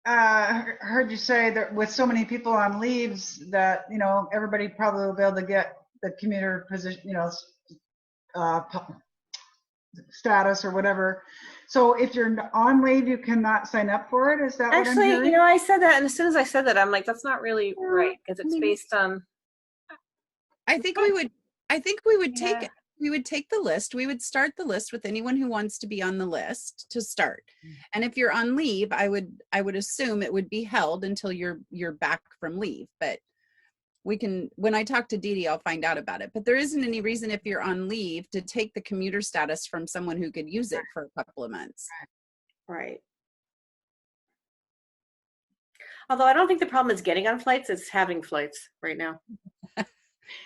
heard you say that with so many people on leaves that, everybody probably will be able to get the commuter position, uh, status or whatever. So if you're on leave, you cannot sign up for it. Is that what I'm Actually, hearing? I said that, and as soon as I said that, I'm like, that's not really right because I it's mean, based on. I think we would. I think we would Yeah. take the list. We would start the list with anyone who wants to be on the list to start. And if you're on leave, I would assume it would be held until you're back from leave. But we can, when I talk to Dee Dee, I'll find out about it. But there isn't any reason if you're on leave to take the commuter status from someone who could use it for a couple of months. Right. Although I don't think the problem is getting on flights, it's having flights right now.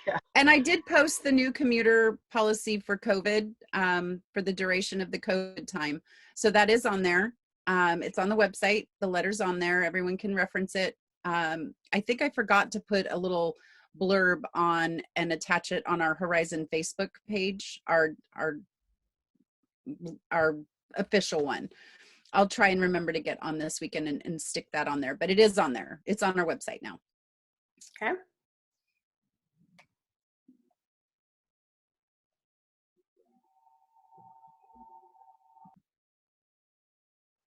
Yeah. And I did post the new commuter policy for COVID, for the duration of the COVID time. So that is on there. It's on the website. The letter's on there. Everyone can reference it. I think I forgot to put a little blurb on and attach it on our Horizon Facebook page, our official one. I'll try and remember to get on this weekend and stick that on there, but it is on there. It's on our website now. Okay.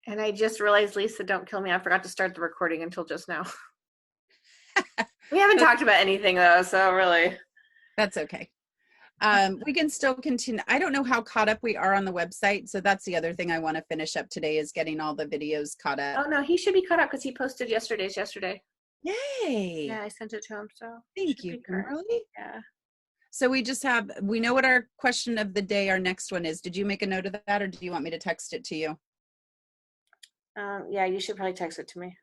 And I just realized, Lisa, don't kill me. I forgot to start the recording until just now. We haven't talked about anything though, so really. That's okay. We can still continue. I don't know how caught up we are on the website. So that's the other thing I want to finish up today is getting all the videos caught up. Oh no, he should be caught up because he posted yesterday's yesterday. Yay. Yeah, I sent it to him. So thank you, Kimberly. Yeah. So we know what our question of the day, our next one is. Did you make a note of that or do you want me to text it to you? Yeah, you should probably text it to me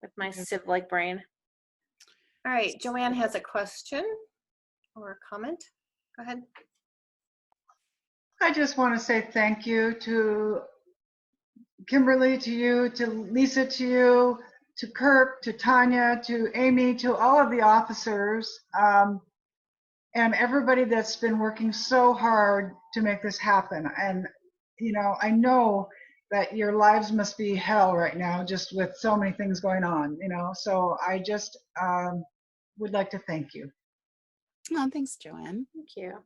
with my sieve-like brain. All right, Joanne has a question or a comment. Go ahead. I just want to say thank you to Kimberly, to you, to Lisa, to you, to Kirk, to Tanya, to Amy, to all of the officers, and everybody that's been working so hard to make this happen. And, I know that your lives must be hell right now, just with so many things going on, so I just would like to thank you. Oh, thanks, Joanne. Thank you.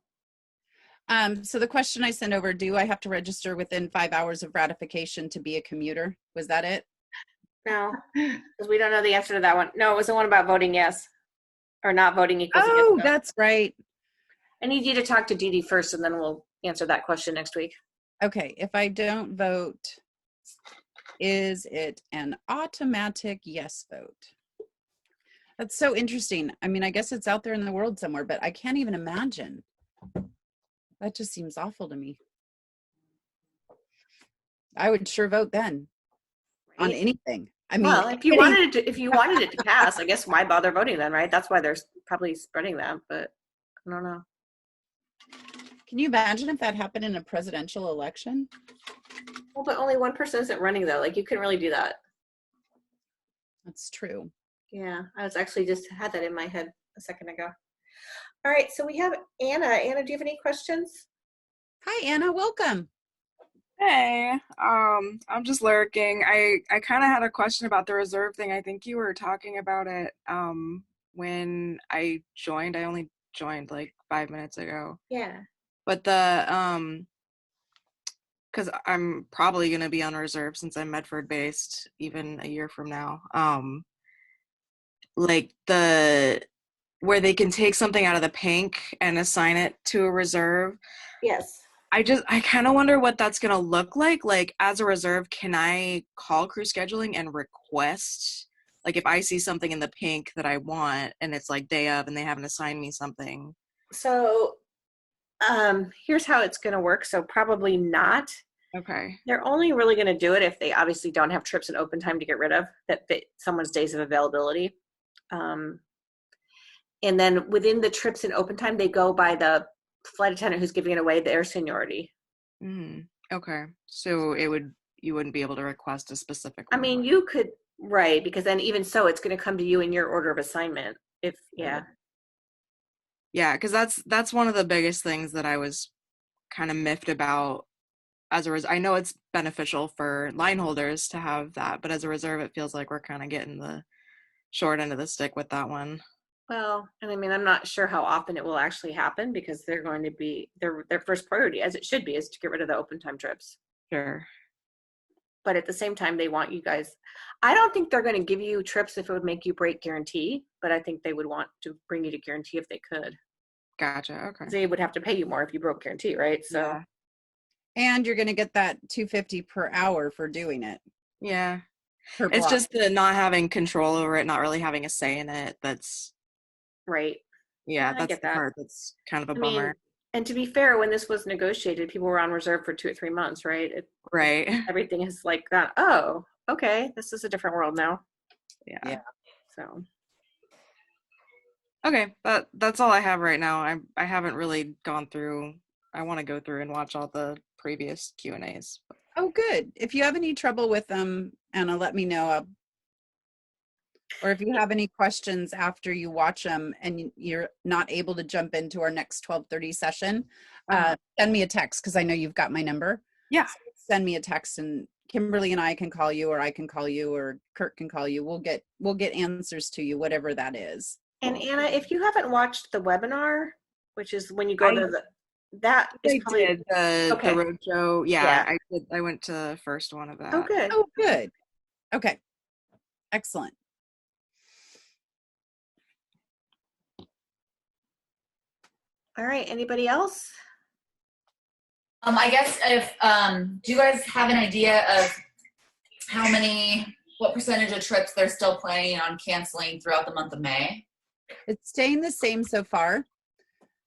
So the question I sent over, do I have to register within 5 hours of ratification to be a commuter? Was that it? No, because we don't know the answer to that one. No, it was the one about voting yes or not voting equals Oh, yes. that's right. I need you to talk to Dee Dee first, and then we'll answer that question next week. Okay, if I don't vote, is it an automatic yes vote? That's so interesting. I mean, I guess it's out there in the world somewhere, but I can't even imagine. That just seems awful to me. I would sure vote then on anything. I mean, well, if you wanted it to pass, I guess why bother voting then, right? That's why they're probably spreading that, but I don't know. Can you imagine if that happened in a presidential election? Well, but only one person isn't running though. Like you couldn't really do that. That's true. Yeah, I was actually just had that in my head a second ago. All right, so we have Anna. Anna, do you have any questions? Hi, Anna. Welcome. Hey, I'm just lurking. I kind of had a question about the reserve thing. I think you were talking about it when I joined. I only joined like 5 minutes ago. Yeah. But the because I'm probably gonna be on reserve since I'm Medford based even a year from now. Like where they can take something out of the pink and assign it to a reserve. Yes. I kind of wonder what that's going to look like. Like as a reserve, can I call crew scheduling and request, like if I see something in the pink that I want and it's like day of and they haven't assigned me something? So here's how it's going to work. So probably not. Okay. They're only really going to do it if they obviously don't have trips and open time to get rid of that fit someone's days of availability. And then within the trips and open time, they go by the flight attendant who's giving it away, their seniority. Okay. So you wouldn't be able to request a specific one. I mean, you could, right, because then even so, it's going to come to you in your order of assignment. Yeah, because that's one of the biggest things that I was kind of miffed about I know it's beneficial for line holders to have that, but as a reserve, it feels like we're kind of getting the short end of the stick with that one. Well, and I mean, I'm not sure how often it will actually happen because they're going to be their first priority, as it should be, is to get rid of the open time trips. Sure. But at the same time, they want you guys. I don't think they're going to give you trips if it would make you break guarantee, but I think they would want to bring you to guarantee if they could. Gotcha. Okay. They would have to pay you more if you broke guarantee, right? So. Yeah. And you're going to get that $250 per hour for doing it. Yeah. Per It's block. just the not having control over it, not really having a say in it. That's Right. yeah, I that's get the that. part that's kind of a I mean, bummer. and to be fair, when this was negotiated, people were on reserve for 2 or 3 months, right? Right. Everything is like that. Oh, okay, this is a different world now. Yeah. So. Okay, that's all I have right now. I haven't really gone through. I want to go through and watch all the previous Q&As. Oh, good. If you have any trouble with them, Anna, let me know. Or if you have any questions after you watch them and you're not able to jump into our next 12:30 session, send me a text because I know you've got my number. Yeah. So send me a text and Kimberly and I can call you, or I can call you, or Kurt can call you. We'll get answers to you, whatever that is. And Anna, if you haven't watched the webinar, which is when you go to that is I probably did the okay. roadshow. Yeah. I did. I went to the first one of that. Oh, good. Oh, good. Okay. Excellent. All right. Anybody else? I guess if do you guys have an idea of what percentage of trips they're still planning on canceling throughout the month of May? It's staying the same so far.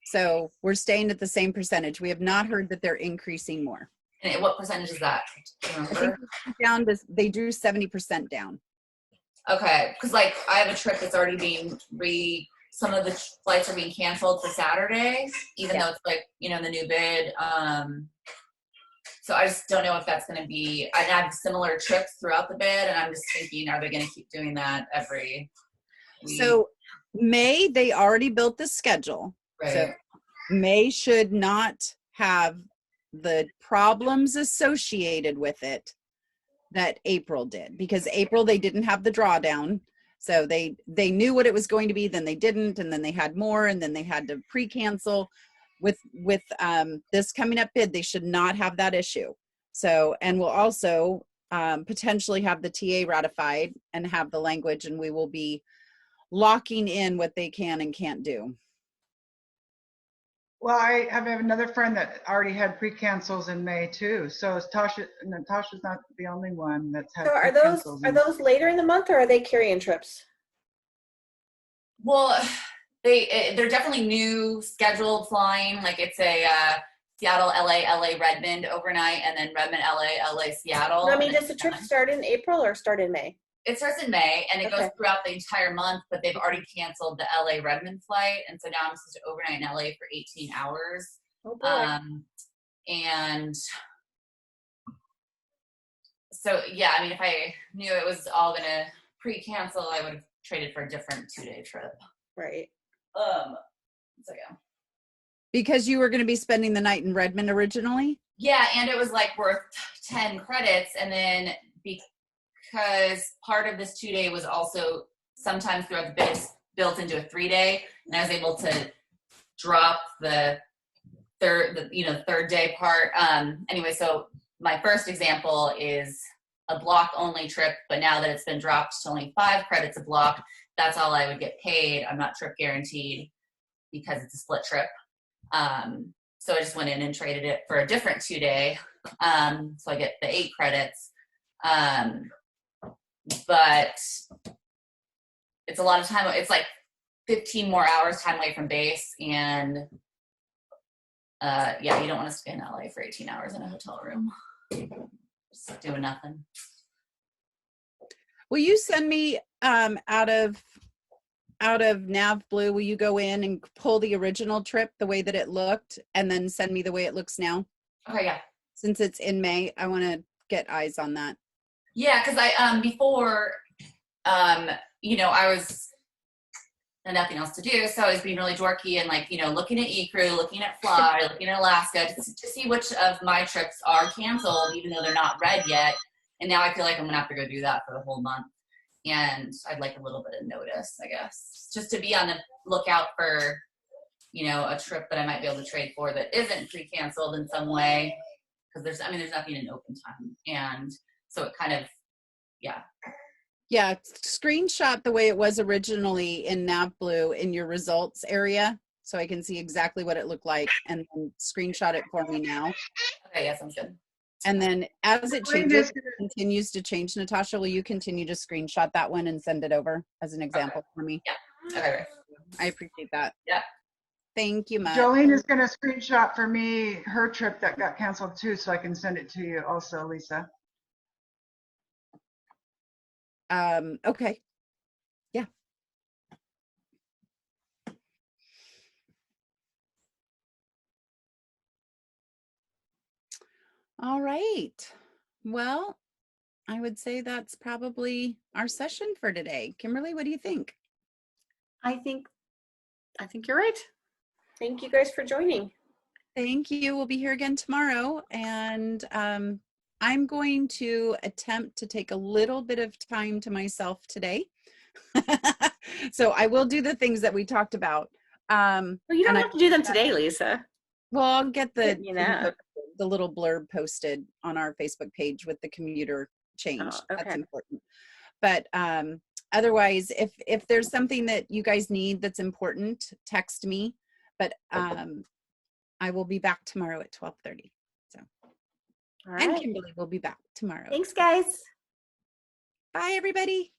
So we're staying at the same percentage. We have not heard that they're increasing more. And what percentage is that? Do you remember? They drew 70% down. Okay, because like I have a trip that's already being some of the flights are being canceled for Saturday, even though it's like, the new bid. So I just don't know if that's going to be, I have similar trips throughout the bid, and I'm just thinking, are they going to keep doing that every week? So May, they already built the schedule. Right. So May should not have the problems associated with it that April did, because April, they didn't have the drawdown. So they knew what it was going to be, then they didn't, and then they had more, and then they had to pre-cancel. With this coming up bid, they should not have that issue. So, and we'll also potentially have the TA ratified and have the language, and we will be locking in what they can and can't do. Well, I have another friend that already had pre-cancels in May too. So is Natasha's not the only one that's had So pre-cancels. are those later in the month, or are they carrying trips? Well, they're definitely new scheduled flying. Like it's a Seattle, LA, Redmond overnight, and then Redmond, LA, Seattle. I mean, does the trip start in April or start in May? It starts in May, and it Okay. goes throughout the entire month, but they've already canceled the LA Redmond flight, and so now I'm supposed to overnight in LA for 18 hours. Oh boy. And so, yeah, I mean, if I knew it was all going to pre-cancel, I would have traded for a different 2-day trip. Right. So, yeah. Because you were going to be spending the night in Redmond originally? Yeah, and it was like worth 10 credits, and then because part of this 2-day was also sometimes throughout the bid built into a 3-day, and I was able to drop the third day part. Anyway, so my first example is a block only trip, but now that it's been dropped to only 5 credits a block, that's all I would get paid. I'm not trip guaranteed because it's a split trip. So I just went in and traded it for a different 2-day. So I get the 8 credits. But it's a lot of time. It's like 15 more hours time away from base. And you don't want to stay in LA for 18 hours in a hotel room. Just doing nothing. Will you send me out of NavBlue, will you go in and pull the original trip the way that it looked and then send me the way it looks now? Okay, yeah. Since it's in May, I want to get eyes on that. Yeah, because I before I was and nothing else to do. So I was being really dorky and like, looking at eCrew, looking at Fly, looking at Alaska to see which of my trips are canceled, even though they're not red yet. And now I feel like I'm gonna have to go do that for the whole month. And I'd like a little bit of notice, I guess, just to be on the lookout for, a trip that I might be able to trade for that isn't pre-canceled in some way. Because there's nothing in open time. And so it kind of, yeah. Yeah, screenshot the way it was originally in NavBlue in your results area so I can see exactly what it looked like, and then screenshot it for me now. Okay, yeah, sounds good. And then as it changes, continues to change, Natasha, will you continue to screenshot that one and send it over as an example for me? Yeah. Okay. I appreciate that. Yeah. Thank you, Matt. Jolene is going to screenshot for me her trip that got canceled too, so I can send it to you also, Lisa. Okay. Yeah. All right. Well, I would say that's probably our session for today. Kimberly, what do you think? I think you're right. Thank you guys for joining. Thank you. We'll be here again tomorrow. And I'm going to attempt to take a little bit of time to myself today. So I will do the things that we talked about. Well, you don't have to do them today, Lisa. Well, I'll get the little blurb posted on our Facebook page with the commuter change. Oh, okay. That's important. But otherwise, if there's something that you guys need that's important, text me. But I will be back tomorrow at 12:30. So, all right. And Kimberly will be back tomorrow. Thanks, guys. Bye, everybody.